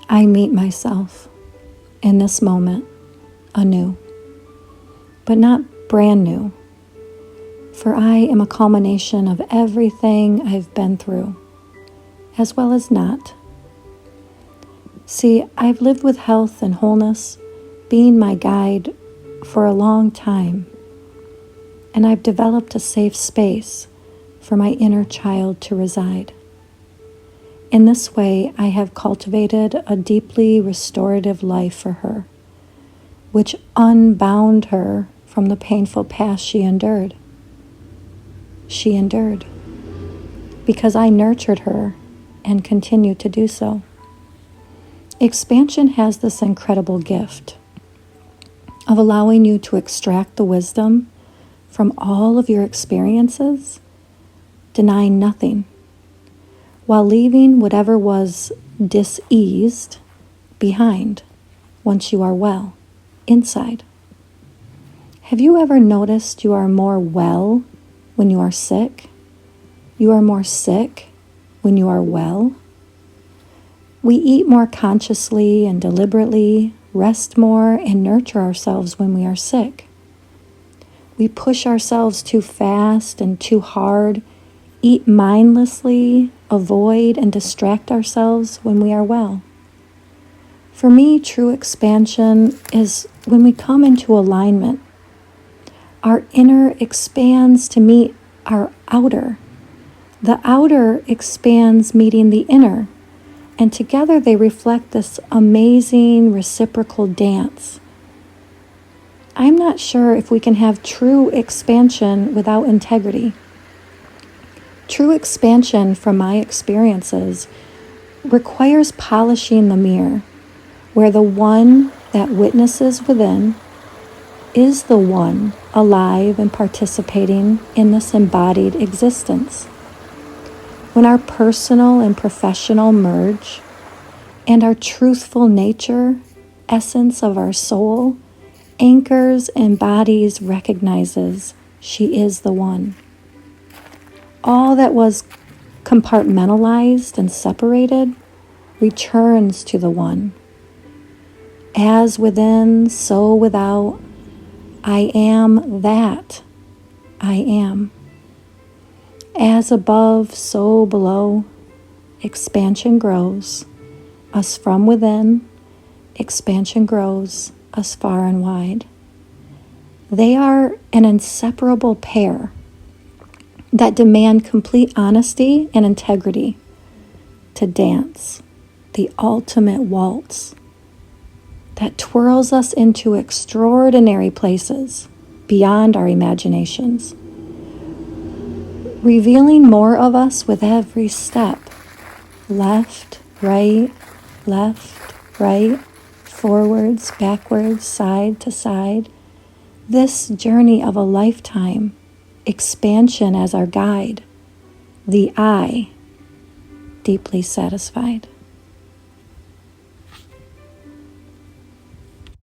I meet myself in this moment anew, but not brand new, for I am a culmination of everything I've been through, as well as not. See, I've lived with health and wholeness being my guide for a long time, and I've developed a safe space for my inner child to reside. In this way, I have cultivated a deeply restorative life for her, which unbound her from the painful past she endured. She endured because I nurtured her and continue to do so. Expansion has this incredible gift of allowing you to extract the wisdom from all of your experiences, denying nothing, while leaving whatever was diseased behind once you are well inside. Have you ever noticed you are more well when you are sick? You are more sick when you are well? We eat more consciously and deliberately, rest more, and nurture ourselves when we are sick. We push ourselves too fast and too hard, eat mindlessly, avoid and distract ourselves when we are well. For me, true expansion is when we come into alignment. Our inner expands to meet our outer. The outer expands meeting the inner. And together they reflect this amazing reciprocal dance. I'm not sure if we can have true expansion without integrity. True expansion, from my experiences, requires polishing the mirror, where the one that witnesses within is the one alive and participating in this embodied existence. When our personal and professional merge, and our truthful nature, essence of our soul, anchors and bodies recognizes she is the one. All that was compartmentalized and separated returns to the one. As within, so without, I am that I am. As above, so below, expansion grows, us from within, expansion grows, us far and wide. They are an inseparable pair that demand complete honesty and integrity to dance the ultimate waltz that twirls us into extraordinary places beyond our imaginations, revealing more of us with every step. Left, right, forwards, backwards, side to side. This journey of a lifetime, expansion as our guide, the I, deeply satisfied.